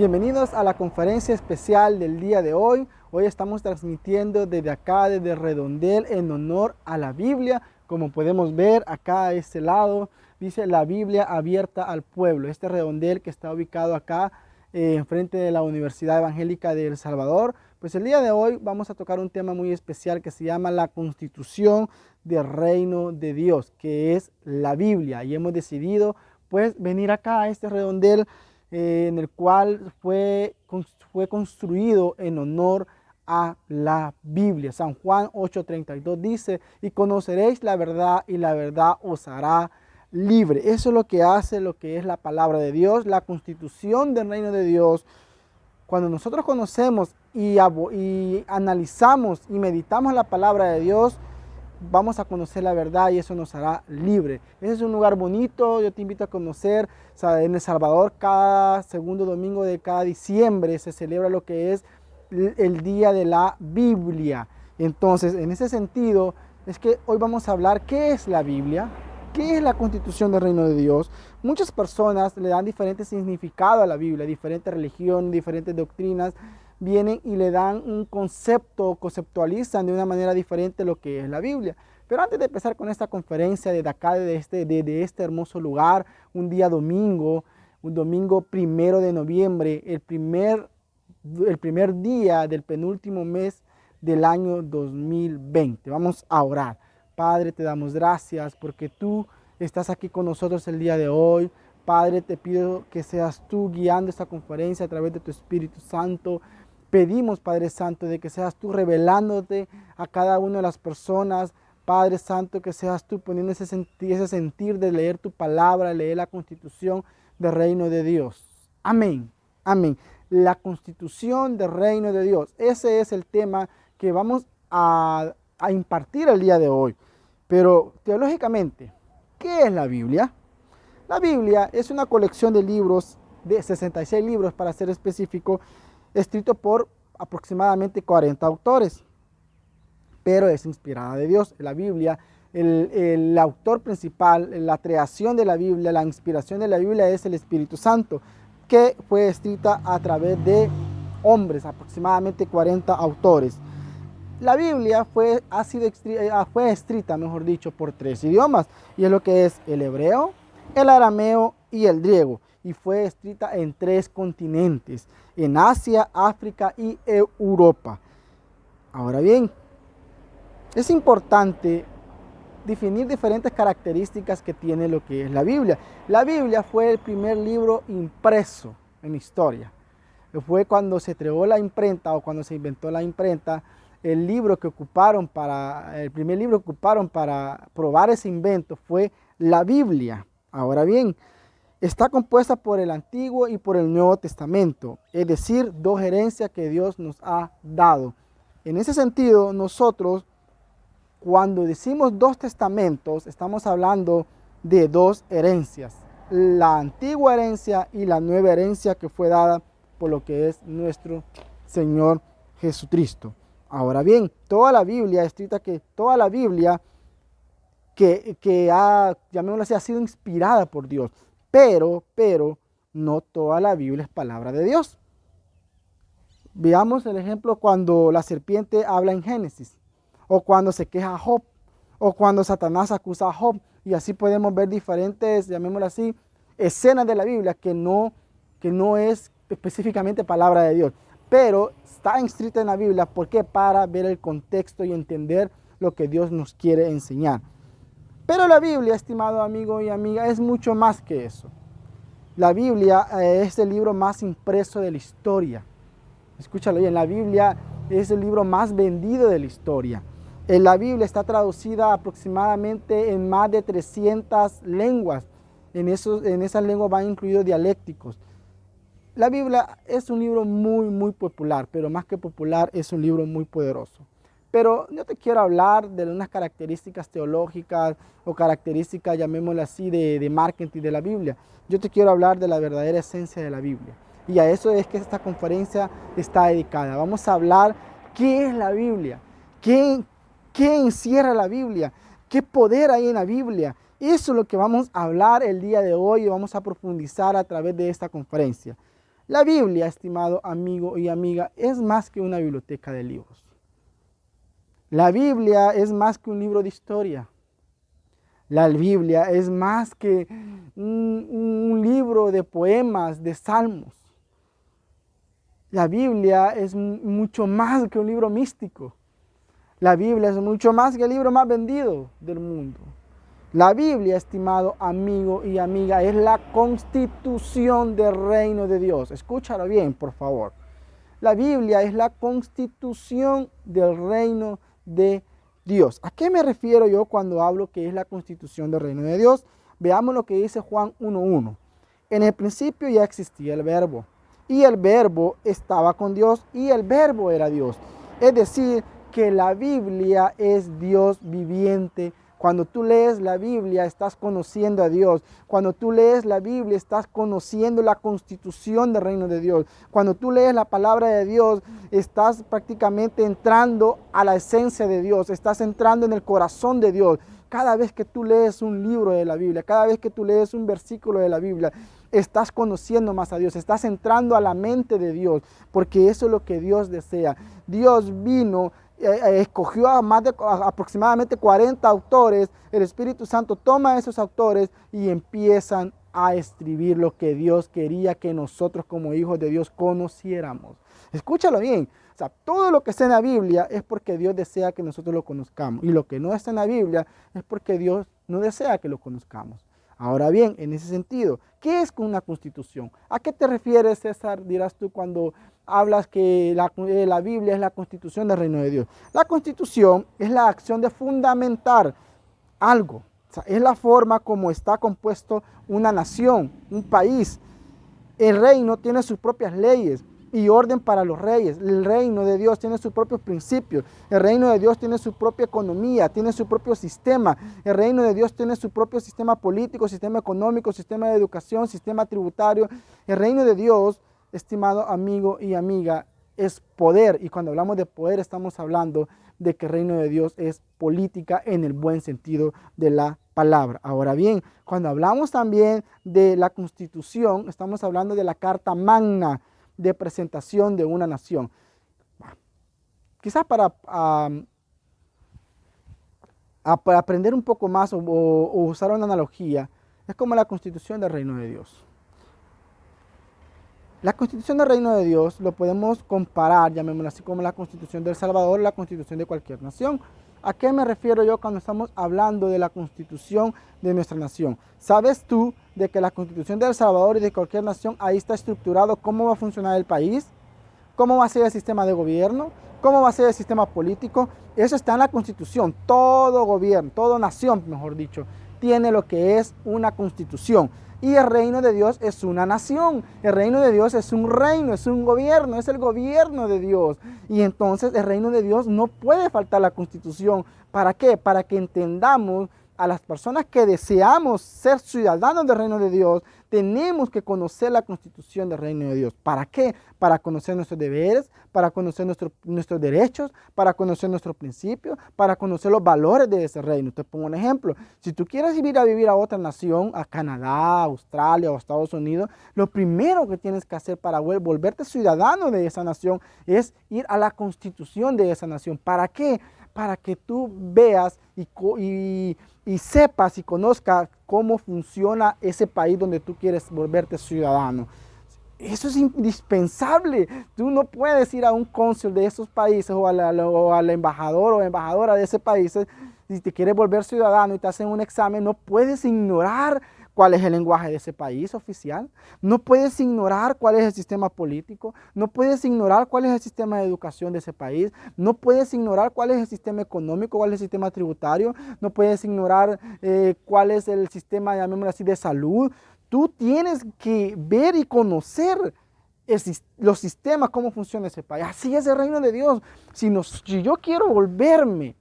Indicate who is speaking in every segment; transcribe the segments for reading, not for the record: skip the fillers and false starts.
Speaker 1: Bienvenidos a la conferencia especial del día de hoy. Hoy estamos transmitiendo desde acá, desde Redondel, en honor a la Biblia. Como podemos ver acá a este lado, dice la Biblia abierta al pueblo. Este redondel que está ubicado acá, enfrente de la Universidad Evangélica de El Salvador. Pues el día de hoy vamos a tocar un tema muy especial que se llama la Constitución del Reino de Dios, que es la Biblia. Y hemos decidido pues venir acá a este redondel en el cual fue construido en honor a la Biblia. San Juan 8:32 dice, y conoceréis la verdad y la verdad os hará libre. Eso es lo que hace lo que es la palabra de Dios, la constitución del reino de Dios. Cuando nosotros conocemos y analizamos y meditamos la palabra de Dios, vamos a conocer la verdad y eso nos hará libre. Ese es un lugar bonito, yo te invito a conocer. O sea, en El Salvador, cada segundo domingo de cada diciembre se celebra lo que es el Día de la Biblia. Entonces, en ese sentido, es que hoy vamos a hablar qué es la Biblia, qué es la Constitución del Reino de Dios. Muchas personas le dan diferentes significados a la Biblia, diferentes religiones, diferentes doctrinas, vienen y le dan un concepto, conceptualizan de una manera diferente lo que es la Biblia. Pero antes de empezar con esta conferencia desde acá, de este hermoso lugar, un domingo 1 de noviembre, el primer día del penúltimo mes del año 2020. Vamos a orar. Padre, te damos gracias porque tú estás aquí con nosotros el día de hoy. Padre, te pido que seas tú guiando esta conferencia a través de tu Espíritu Santo. Pedimos, Padre Santo, de que seas tú revelándote a cada una de las personas. Padre Santo, que seas tú poniendo ese sentir de leer tu palabra, leer la Constitución del Reino de Dios. Amén, amén. La Constitución del Reino de Dios. Ese es el tema que vamos a impartir el día de hoy. Pero teológicamente, ¿qué es la Biblia? La Biblia es una colección de libros, de 66 libros para ser específico, escrito por aproximadamente 40 autores, pero es inspirada de Dios. La Biblia, el autor principal, la creación de la Biblia, la inspiración de la Biblia es el Espíritu Santo, que fue escrita a través de hombres, aproximadamente 40 autores. La Biblia fue escrita, mejor dicho, por 3 idiomas, y es lo que es el hebreo, el arameo y el griego, y fue escrita en 3 continentes, en Asia, África y Europa. Ahora bien, es importante definir diferentes características que tiene lo que es la Biblia. La Biblia fue el primer libro impreso en la historia. Fue cuando se creó la imprenta o cuando se inventó la imprenta, el primer libro que ocuparon para probar ese invento fue la Biblia. Ahora bien, está compuesta por el Antiguo y por el Nuevo Testamento, es decir, 2 herencias que Dios nos ha dado. En ese sentido, nosotros, cuando decimos 2 testamentos, estamos hablando de 2 herencias. La antigua herencia y la nueva herencia que fue dada por lo que es nuestro Señor Jesucristo. Ahora bien, toda la Biblia llamémoslo así, ha sido inspirada por Dios. Pero no toda la Biblia es palabra de Dios. Veamos el ejemplo cuando la serpiente habla en Génesis, o cuando se queja Job, o cuando Satanás acusa a Job. Y así podemos ver diferentes, llamémoslo así, escenas de la Biblia que no es específicamente palabra de Dios, pero está inscrita en la Biblia. ¿Por qué? Para ver el contexto y entender lo que Dios nos quiere enseñar. Pero la Biblia, estimado amigo y amiga, es mucho más que eso. La Biblia es el libro más impreso de la historia. Escúchalo bien, la Biblia es el libro más vendido de la historia. La Biblia está traducida aproximadamente en más de 300 lenguas. En esas lenguas van incluidos dialécticos. La Biblia es un libro muy popular, pero más que popular es un libro muy poderoso. Pero yo te quiero hablar de unas características teológicas o características, llamémoslo así, de marketing de la Biblia. Yo te quiero hablar de la verdadera esencia de la Biblia. Y a eso es que esta conferencia está dedicada. Vamos a hablar qué es la Biblia, qué encierra la Biblia, qué poder hay en la Biblia. Eso es lo que vamos a hablar el día de hoy y vamos a profundizar a través de esta conferencia. La Biblia, estimado amigo y amiga, es más que una biblioteca de libros. La Biblia es más que un libro de historia. La Biblia es más que un libro de poemas, de salmos. La Biblia es mucho más que un libro místico. La Biblia es mucho más que el libro más vendido del mundo. La Biblia, estimado amigo y amiga, es la constitución del reino de Dios. Escúchalo bien, por favor. La Biblia es la constitución del reino de Dios. ¿A qué me refiero yo cuando hablo que es la constitución del reino de Dios? Veamos lo que dice Juan 1:1. En el principio ya existía el verbo, y el verbo estaba con Dios, y el verbo era Dios. Es decir, que la Biblia es Dios viviente. Cuando tú lees la Biblia, estás conociendo a Dios. Cuando tú lees la Biblia, estás conociendo la constitución del reino de Dios. Cuando tú lees la palabra de Dios, estás prácticamente entrando a la esencia de Dios. Estás entrando en el corazón de Dios. Cada vez que tú lees un libro de la Biblia, cada vez que tú lees un versículo de la Biblia, estás conociendo más a Dios, estás entrando a la mente de Dios, porque eso es lo que Dios desea. Dios vino, escogió a aproximadamente 40 autores. El Espíritu Santo toma a esos autores y empiezan a escribir lo que Dios quería que nosotros como hijos de Dios conociéramos. Escúchalo bien. O sea, todo lo que está en la Biblia es porque Dios desea que nosotros lo conozcamos. Y lo que no está en la Biblia es porque Dios no desea que lo conozcamos. Ahora bien, en ese sentido, ¿qué es una constitución? ¿A qué te refieres, César, dirás tú, cuando hablas que la Biblia es la constitución del reino de Dios? La constitución es la acción de fundamentar algo. O sea, es la forma como está compuesto una nación, un país. El reino tiene sus propias leyes y orden para los reyes. El reino de Dios tiene sus propios principios. El reino de Dios tiene su propia economía, tiene su propio sistema. El reino de Dios tiene su propio sistema político, sistema económico, sistema de educación, sistema tributario. El reino de Dios, estimado amigo y amiga, es poder. Y cuando hablamos de poder, estamos hablando de que el reino de Dios es política en el buen sentido de la palabra. Ahora bien, cuando hablamos también de la Constitución, estamos hablando de la Carta Magna de presentación de una nación. Quizás para aprender un poco más o usar una analogía, es como la Constitución del reino de Dios. La Constitución del reino de Dios lo podemos comparar, llamémoslo así, como la Constitución de El Salvador, la Constitución de cualquier nación. ¿A qué me refiero yo cuando estamos hablando de la Constitución de nuestra nación? ¿Sabes tú de que la Constitución de El Salvador y de cualquier nación, ahí está estructurado cómo va a funcionar el país? ¿Cómo va a ser el sistema de gobierno? ¿Cómo va a ser el sistema político? Eso está en la Constitución. Todo gobierno, toda nación, mejor dicho, tiene lo que es una Constitución. Y el reino de Dios es una nación. El reino de Dios es un reino, es un gobierno, es el gobierno de Dios. Y entonces el reino de Dios no puede faltar la Constitución. ¿Para qué? Para que entendamos a las personas que deseamos ser ciudadanos del reino de Dios, tenemos que conocer la Constitución del reino de Dios. ¿Para qué? Para conocer nuestros deberes, para conocer nuestros derechos, para conocer nuestros principios, para conocer los valores de ese reino. Te pongo un ejemplo. Si tú quieres ir a vivir a otra nación, a Canadá, a Australia o a Estados Unidos, lo primero que tienes que hacer para volverte ciudadano de esa nación es ir a la Constitución de esa nación. ¿Para qué? Para que tú veas y sepas y conozcas cómo funciona ese país donde tú quieres volverte ciudadano. Eso es indispensable. Tú no puedes ir a un cónsul de esos países o al embajador o embajadora de ese país. Si te quieres volver ciudadano y te hacen un examen, no puedes ignorar cuál es el lenguaje de ese país oficial. No puedes ignorar cuál es el sistema político. No puedes ignorar cuál es el sistema de educación de ese país. No puedes ignorar cuál es el sistema económico, cuál es el sistema tributario. No puedes ignorar cuál es el sistema, llamémoslo así, de salud. Tú tienes que ver y conocer los sistemas, cómo funciona ese país. Así es el reino de Dios. Si yo quiero volverme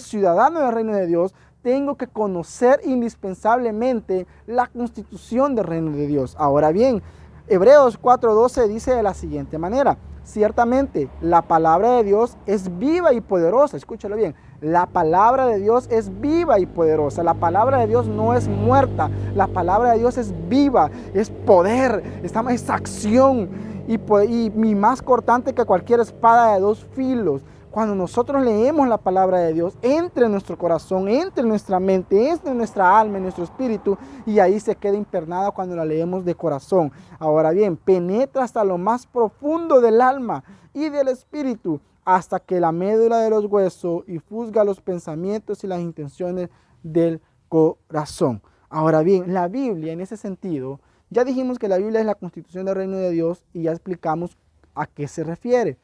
Speaker 1: ciudadano del reino de Dios, tengo que conocer indispensablemente la Constitución del reino de Dios. Ahora bien, Hebreos 4:12 dice de la siguiente manera: Ciertamente, la palabra de Dios es viva y poderosa. Escúchalo bien. La palabra de Dios es viva y poderosa. La palabra de Dios no es muerta. La palabra de Dios es viva, es poder, es acción y más cortante que cualquier espada de dos filos. Cuando nosotros leemos la palabra de Dios, entra en nuestro corazón, entra en nuestra mente, entra en nuestra alma, en nuestro espíritu, y ahí se queda impregnada cuando la leemos de corazón. Ahora bien, penetra hasta lo más profundo del alma y del espíritu, hasta que la médula de los huesos y juzga los pensamientos y las intenciones del corazón. Ahora bien, la Biblia en ese sentido, ya dijimos que la Biblia es la constitución del reino de Dios y ya explicamos a qué se refiere.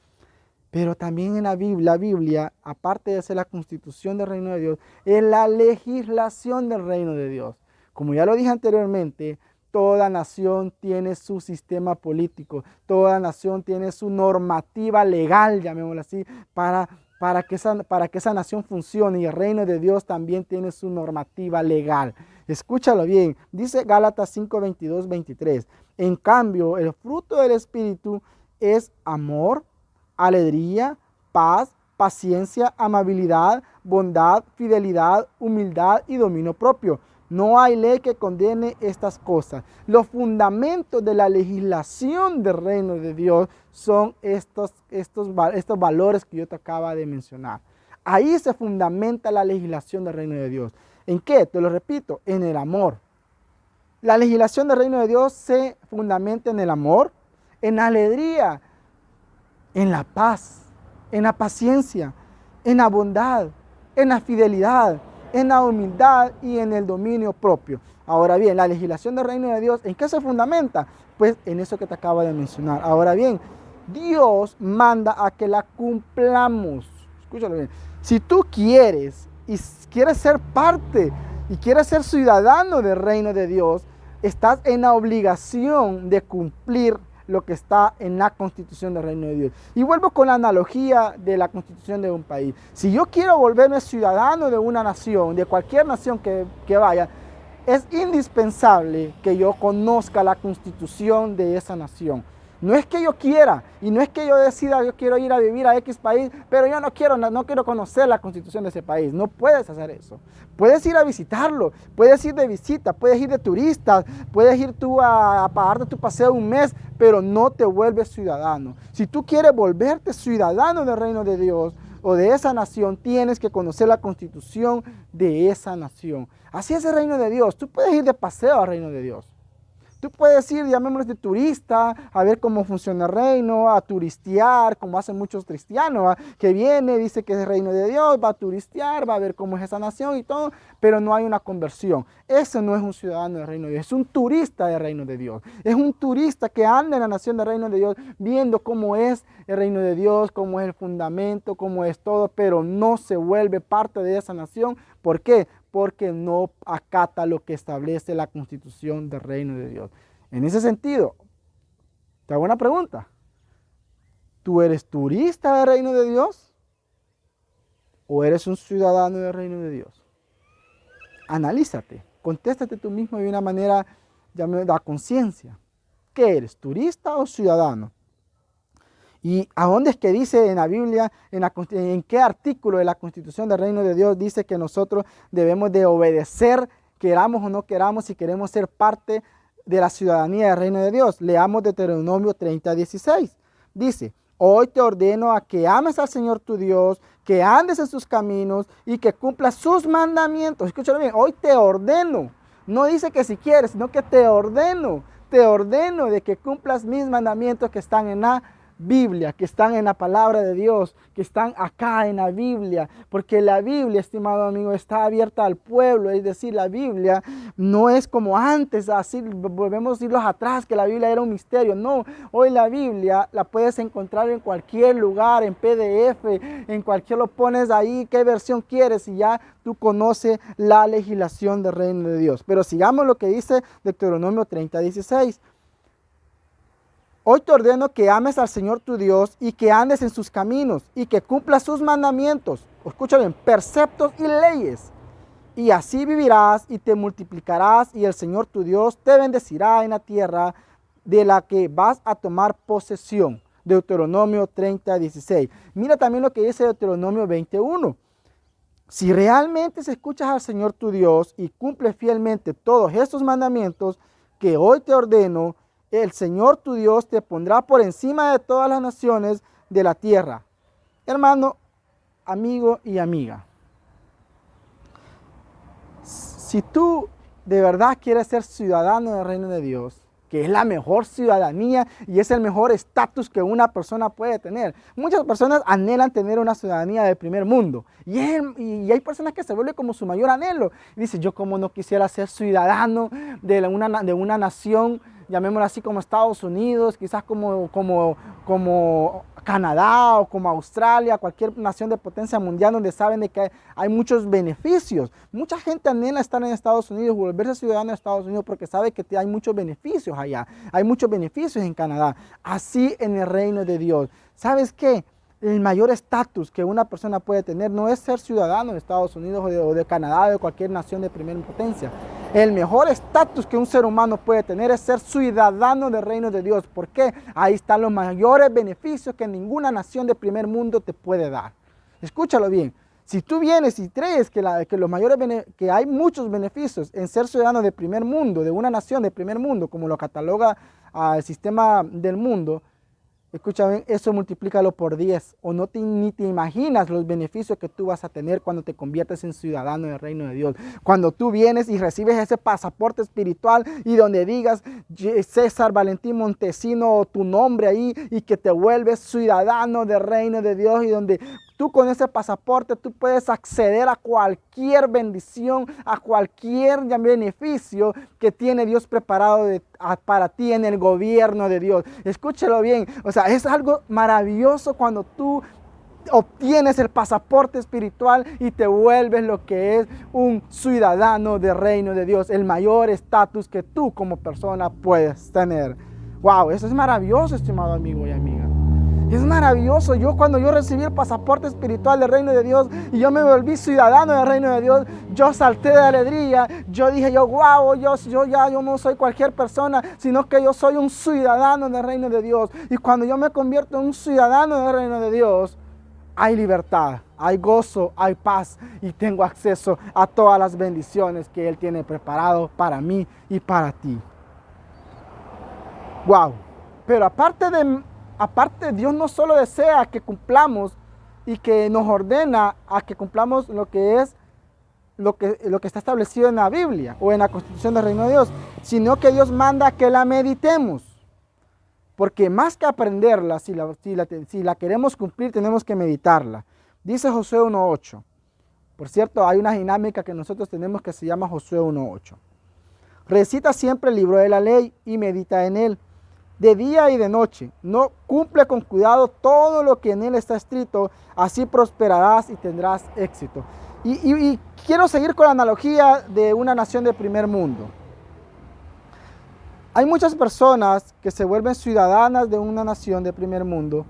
Speaker 1: Pero también en la Biblia, aparte de ser la constitución del reino de Dios, es la legislación del reino de Dios. Como ya lo dije anteriormente, toda nación tiene su sistema político, toda nación tiene su normativa legal, llamémoslo así, para que esa nación funcione, y el reino de Dios también tiene su normativa legal. Escúchalo bien, dice Gálatas 5, 22, 23. En cambio, el fruto del Espíritu es amor, alegría, paz, paciencia, amabilidad, bondad, fidelidad, humildad y dominio propio. No hay ley que condene estas cosas. Los fundamentos de la legislación del reino de Dios son estos valores que yo te acabo de mencionar. Ahí se fundamenta la legislación del reino de Dios. ¿En qué? Te lo repito, en el amor. La legislación del reino de Dios se fundamenta en el amor, en la alegría, en la paz, en la paciencia, en la bondad, en la fidelidad, en la humildad y en el dominio propio. Ahora bien, la legislación del reino de Dios, ¿en qué se fundamenta? Pues en eso que te acabo de mencionar. Ahora bien, Dios manda a que la cumplamos. Escúchalo bien. Si tú quieres ser parte y quieres ser ciudadano del reino de Dios, estás en la obligación de cumplir lo que está en la constitución del reino de Dios. Y vuelvo con la analogía de la constitución de un país. Si yo quiero volverme ciudadano de una nación, de cualquier nación que vaya, es indispensable que yo conozca la constitución de esa nación. No es que yo quiera y no es que yo decida, yo quiero ir a vivir a X país, pero yo no quiero conocer la constitución de ese país. No puedes hacer eso. Puedes ir a visitarlo, puedes ir de visita, puedes ir de turista, puedes ir tú a pagarte tu paseo un mes, pero no te vuelves ciudadano. Si tú quieres volverte ciudadano del reino de Dios o de esa nación, tienes que conocer la constitución de esa nación. Así es el reino de Dios. Tú puedes ir de paseo al reino de Dios. Tú puedes ir, llamémoslo de turista, a ver cómo funciona el reino, a turistear, como hacen muchos cristianos, ¿va? Que viene, dice que es el reino de Dios, va a turistear, va a ver cómo es esa nación y todo, pero no hay una conversión. Ese no es un ciudadano del reino de Dios, es un turista del reino de Dios. Es un turista que anda en la nación del reino de Dios, viendo cómo es el reino de Dios, cómo es el fundamento, cómo es todo, pero no se vuelve parte de esa nación. ¿Por qué? Porque no acata lo que establece la constitución del reino de Dios. En ese sentido, te hago una pregunta. ¿Tú eres turista del reino de Dios o eres un ciudadano del reino de Dios? Analízate, contéstate tú mismo de una manera, llamada a conciencia. ¿Qué eres, turista o ciudadano? ¿Y a dónde es que dice en la Biblia, en qué artículo de la Constitución del Reino de Dios dice que nosotros debemos de obedecer, queramos o no queramos, si queremos ser parte de la ciudadanía del Reino de Dios? Leamos Deuteronomio 30, 16. Dice, hoy te ordeno a que ames al Señor tu Dios, que andes en sus caminos y que cumplas sus mandamientos. Escúchalo bien, hoy te ordeno. No dice que si quieres, sino que te ordeno. Te ordeno de que cumplas mis mandamientos que están en la Biblia, que están en la palabra de Dios, que están acá en la Biblia, porque la Biblia, estimado amigo, está abierta al pueblo. Es decir, la Biblia no es como antes, así volvemos siglos atrás, que la Biblia era un misterio. No, hoy la Biblia la puedes encontrar en cualquier lugar, en PDF, en cualquier, lo pones ahí, qué versión quieres, y ya tú conoces la legislación del reino de Dios. Pero sigamos lo que dice Deuteronomio 30, 16. Hoy te ordeno que ames al Señor tu Dios y que andes en sus caminos y que cumplas sus mandamientos, escucha bien, preceptos y leyes. Y así vivirás y te multiplicarás y el Señor tu Dios te bendecirá en la tierra de la que vas a tomar posesión. Deuteronomio 30:16. Mira también lo que dice Deuteronomio 21. Si realmente escuchas al Señor tu Dios y cumples fielmente todos estos mandamientos que hoy te ordeno, el Señor tu Dios te pondrá por encima de todas las naciones de la tierra. Hermano, amigo y amiga, si tú de verdad quieres ser ciudadano del reino de Dios, que es la mejor ciudadanía y es el mejor estatus que una persona puede tener. Muchas personas anhelan tener una ciudadanía del primer mundo y hay personas que se vuelven como su mayor anhelo. Y dice, yo como no quisiera ser ciudadano de una nación, llamémoslo así, como Estados Unidos, quizás como Canadá o como Australia, cualquier nación de potencia mundial donde saben de que hay muchos beneficios. Mucha gente anhela estar en Estados Unidos, volverse ciudadano de Estados Unidos porque sabe que hay muchos beneficios allá. Hay muchos beneficios en Canadá. Así en el reino de Dios. ¿Sabes qué? El mayor estatus que una persona puede tener no es ser ciudadano de Estados Unidos o de Canadá o de cualquier nación de primera potencia. El mejor estatus que un ser humano puede tener es ser ciudadano del reino de Dios. ¿Por qué? Ahí están los mayores beneficios que ninguna nación de primer mundo te puede dar. Escúchalo bien. Si tú vienes y crees que hay muchos beneficios en ser ciudadano de primer mundo, de una nación de primer mundo, como lo cataloga el sistema del mundo, escúchame, eso multiplícalo por 10 o ni te imaginas los beneficios que tú vas a tener cuando te conviertes en ciudadano del reino de Dios. Cuando tú vienes y recibes ese pasaporte espiritual y donde digas César Valentín Montesino o tu nombre ahí y que te vuelves ciudadano del reino de Dios y donde tú con ese pasaporte tú puedes acceder a cualquier bendición, a cualquier beneficio que tiene Dios preparado para ti en el gobierno de Dios. Escúchalo bien, o sea, es algo maravilloso cuando tú obtienes el pasaporte espiritual y te vuelves lo que es un ciudadano del reino de Dios, el mayor estatus que tú como persona puedes tener. Wow, eso es maravilloso, estimado amigo y amiga. Es maravilloso. Cuando yo recibí el pasaporte espiritual del reino de Dios y yo me volví ciudadano del reino de Dios, yo salté de alegría. Yo dije, wow, yo no soy cualquier persona, sino que yo soy un ciudadano del reino de Dios. Y cuando yo me convierto en un ciudadano del reino de Dios, hay libertad, hay gozo, hay paz y tengo acceso a todas las bendiciones que Él tiene preparado para mí y para ti. Wow. Pero aparte, Dios no solo desea que cumplamos y que nos ordena a que cumplamos lo que está establecido en la Biblia o en la Constitución del Reino de Dios, sino que Dios manda que la meditemos. Porque más que aprenderla, si la queremos cumplir, tenemos que meditarla. Dice Josué 1:8. Por cierto, hay una dinámica que nosotros tenemos que se llama Josué 1:8. Recita siempre el libro de la ley y medita en él, de día y de noche. No cumple con cuidado todo lo que en él está escrito, así prosperarás y tendrás éxito. Y quiero seguir con la analogía de una nación de primer mundo. Hay muchas personas que se vuelven ciudadanas de una nación de primer mundo,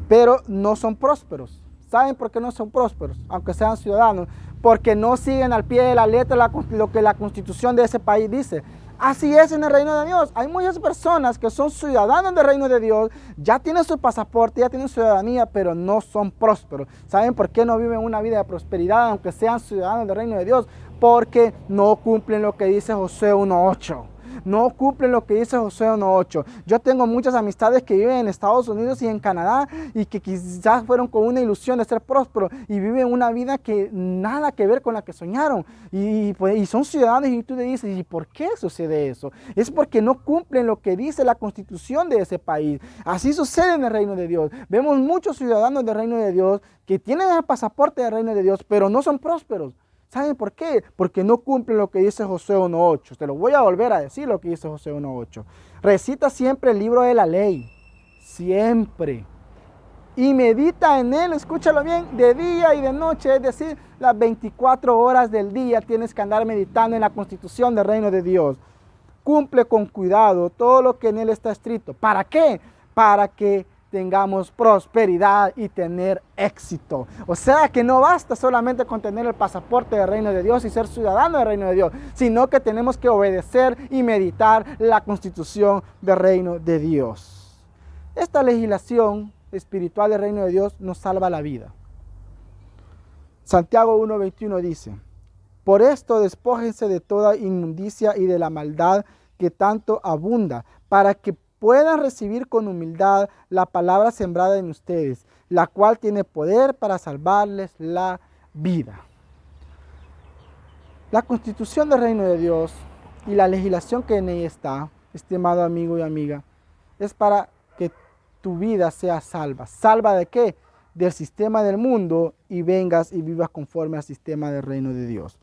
Speaker 1: pero no son prósperos. ¿Saben por qué no son prósperos? Aunque sean ciudadanos, porque no siguen al pie de la letra lo que la constitución de ese país dice. Así es en el reino de Dios. Hay muchas personas que son ciudadanos del reino de Dios, ya tienen su pasaporte, ya tienen ciudadanía, pero no son prósperos. ¿Saben por qué no viven una vida de prosperidad, aunque sean ciudadanos del reino de Dios? Porque no cumplen lo que dice Josué 1:8. No cumplen lo que dice Josué 1:8. Yo tengo muchas amistades que viven en Estados Unidos y en Canadá y que quizás fueron con una ilusión de ser prósperos y viven una vida que nada que ver con la que soñaron y son ciudadanos y tú te dices, ¿y por qué sucede eso? Es porque no cumplen lo que dice la constitución de ese país. Así sucede en el reino de Dios. Vemos muchos ciudadanos del reino de Dios que tienen el pasaporte del reino de Dios, pero no son prósperos. ¿Saben por qué? Porque no cumplen lo que dice Josué 1:8. Te lo voy a volver a decir lo que dice Josué 1:8. Recita siempre el libro de la ley. Siempre. Y medita en él, escúchalo bien, de día y de noche. Es decir, las 24 horas del día tienes que andar meditando en la constitución del reino de Dios. Cumple con cuidado todo lo que en él está escrito. ¿Para qué? Para que tengamos prosperidad y tener éxito. O sea que no basta solamente con tener el pasaporte del reino de Dios y ser ciudadano del reino de Dios, sino que tenemos que obedecer y meditar la constitución del reino de Dios. Esta legislación espiritual del reino de Dios nos salva la vida. Santiago 1:21 dice: por esto despójense de toda inmundicia y de la maldad que tanto abunda, para que puedan recibir con humildad la palabra sembrada en ustedes, la cual tiene poder para salvarles la vida. La constitución del reino de Dios y la legislación que en ella está, estimado amigo y amiga, es para que tu vida sea salva. ¿Salva de qué? Del sistema del mundo, y vengas y vivas conforme al sistema del reino de Dios.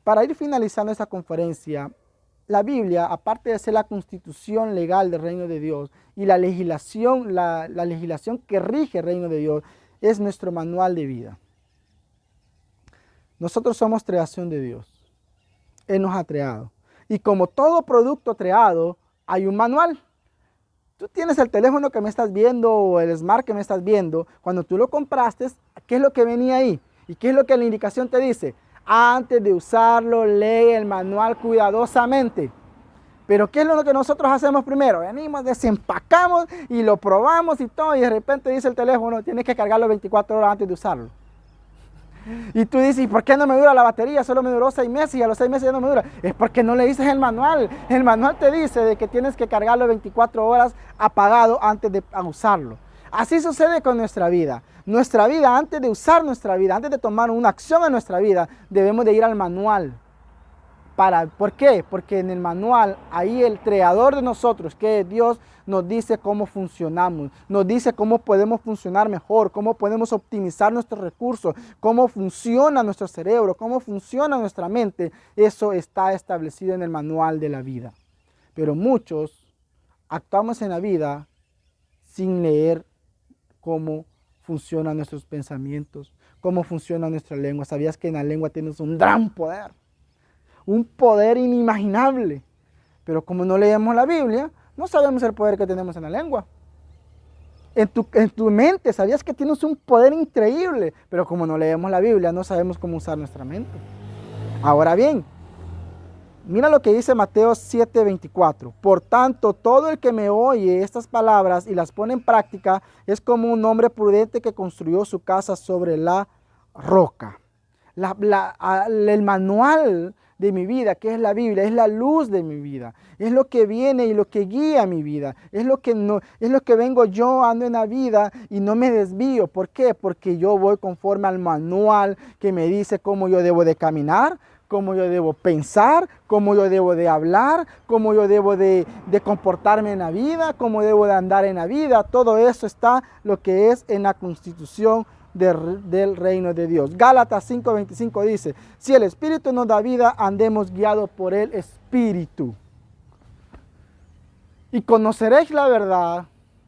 Speaker 1: Para ir finalizando esta conferencia, la Biblia, aparte de ser la constitución legal del reino de Dios y la legislación que rige el reino de Dios, es nuestro manual de vida. Nosotros somos creación de Dios. Él nos ha creado. Y como todo producto creado, hay un manual. Tú tienes el teléfono que me estás viendo o el smart que me estás viendo. Cuando tú lo compraste, ¿qué es lo que venía ahí? ¿Y qué es lo que la indicación te dice? Antes de usarlo, lee el manual cuidadosamente. Pero ¿qué es lo que nosotros hacemos primero? Venimos, desempacamos y lo probamos y todo, y de repente dice el teléfono, tienes que cargarlo 24 horas antes de usarlo. Y tú dices, ¿y por qué no me dura la batería? Solo me duró 6 meses y a los 6 meses ya no me dura. Es porque no le dices el manual. El manual te dice de que tienes que cargarlo 24 horas apagado antes de usarlo. Así sucede con nuestra vida. Nuestra vida, antes de usar nuestra vida, antes de tomar una acción en nuestra vida, debemos de ir al manual. ¿Por qué? Porque en el manual, ahí el creador de nosotros, que es Dios, nos dice cómo funcionamos, nos dice cómo podemos funcionar mejor, cómo podemos optimizar nuestros recursos, cómo funciona nuestro cerebro, cómo funciona nuestra mente. Eso está establecido en el manual de la vida. Pero muchos actuamos en la vida sin leer cómo funcionan nuestros pensamientos, cómo funciona nuestra lengua. ¿Sabías que en la lengua tienes un gran poder? Un poder inimaginable. Pero como no leemos la Biblia, no sabemos el poder que tenemos en la lengua. En tu mente, ¿sabías que tienes un poder increíble? Pero como no leemos la Biblia, no sabemos cómo usar nuestra mente. Ahora bien, mira lo que dice Mateo 7:24. Por tanto, todo el que me oye estas palabras y las pone en práctica es como un hombre prudente que construyó su casa sobre la roca. El manual de mi vida, que es la Biblia, es la luz de mi vida, es lo que viene y lo que guía mi vida, es lo que vengo yo, ando en la vida y no me desvío. ¿Por qué? Porque yo voy conforme al manual que me dice cómo yo debo de caminar, cómo yo debo pensar, cómo yo debo de hablar, cómo yo debo de comportarme en la vida, cómo debo de andar en la vida. Todo eso está lo que es en la constitución del reino de Dios. Gálatas 5:25 dice: si el Espíritu nos da vida, andemos guiados por el Espíritu. Y conoceréis la verdad,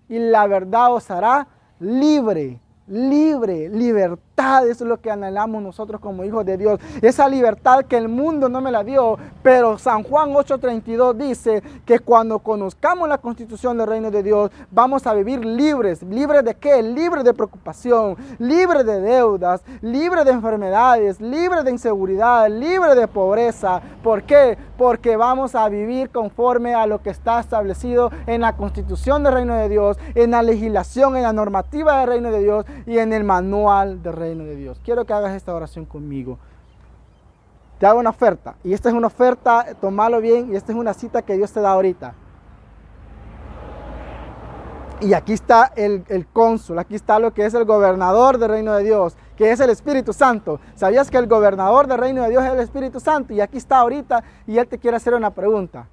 Speaker 1: y la verdad os hará libre. Libertad, eso es lo que anhelamos nosotros como hijos de Dios. Esa libertad que el mundo no me la dio, pero San Juan 8:32 dice que cuando conozcamos la constitución del reino de Dios, vamos a vivir libres. ¿Libres de qué? Libres de preocupación, libres de deudas, libres de enfermedades, libres de inseguridad, libres de pobreza. ¿Por qué? Porque vamos a vivir conforme a lo que está establecido en la constitución del reino de Dios, en la legislación, en la normativa del reino de Dios y en el manual del reino de Dios. Quiero que hagas esta oración conmigo. Te hago una oferta, y esta es una oferta, tómalo bien, y esta es una cita que Dios te da ahorita. Y aquí está el cónsul, aquí está lo que es el gobernador del reino de Dios, que es el Espíritu Santo. ¿Sabías que el gobernador del reino de Dios es el Espíritu Santo? Y aquí está ahorita, y Él te quiere hacer una pregunta.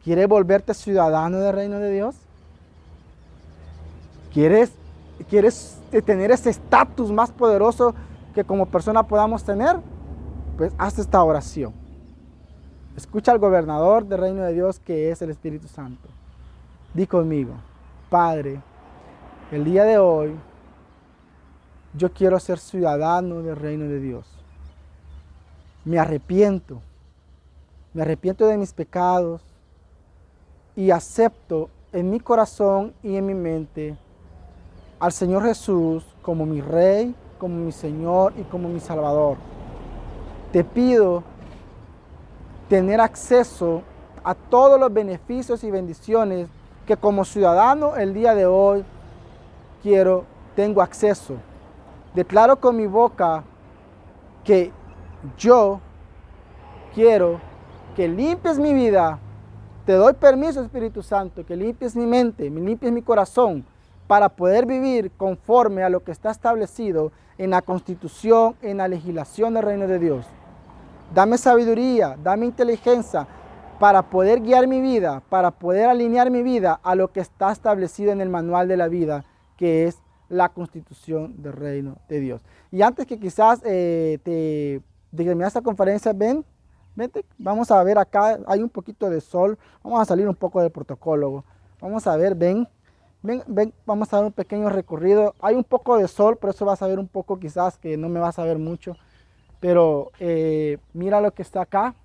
Speaker 1: ¿Quieres volverte ciudadano del reino de Dios? ¿Quieres tener ese estatus más poderoso que como persona podamos tener? Pues haz esta oración. Escucha al gobernador del reino de Dios, que es el Espíritu Santo. Di conmigo: Padre, el día de hoy yo quiero ser ciudadano del reino de Dios. Me arrepiento de mis pecados y acepto en mi corazón y en mi mente al Señor Jesús como mi Rey, como mi Señor y como mi Salvador. Te pido tener acceso a todos los beneficios y bendiciones que como ciudadano el día de hoy tengo acceso. Declaro con mi boca que yo quiero que limpies mi vida. Te doy permiso, Espíritu Santo, que limpies mi mente, me limpies mi corazón para poder vivir conforme a lo que está establecido en la Constitución, en la legislación del reino de Dios. Dame sabiduría, dame inteligencia para poder guiar mi vida, para poder alinear mi vida a lo que está establecido en el manual de la vida, que es la Constitución del reino de Dios. Y antes que quizás de terminar esta conferencia, vente, vamos a ver acá, hay un poquito de sol, vamos a salir un poco del protocolo, vamos a ver, ven, vamos a dar un pequeño recorrido, hay un poco de sol, por eso vas a ver un poco quizás que no me vas a ver mucho, pero mira lo que está acá.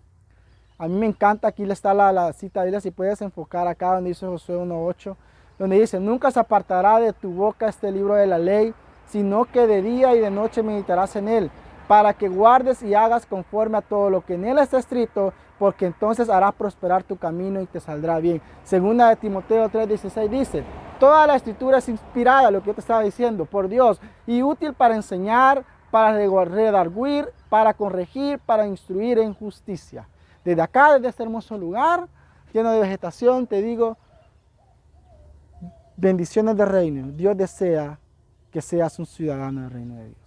Speaker 1: A mí me encanta, aquí está la cita de Biblia, si puedes enfocar acá donde dice Josué 1:8, donde dice, nunca se apartará de tu boca este libro de la ley, sino que de día y de noche meditarás en él, para que guardes y hagas conforme a todo lo que en él está escrito, porque entonces harás prosperar tu camino y te saldrá bien. Segunda de Timoteo 3:16 dice, toda la escritura es inspirada, lo que yo te estaba diciendo, por Dios, y útil para enseñar, para redarguir, para corregir, para instruir en justicia. Desde acá, desde este hermoso lugar, lleno de vegetación, te digo, bendiciones del reino. Dios desea que seas un ciudadano del reino de Dios.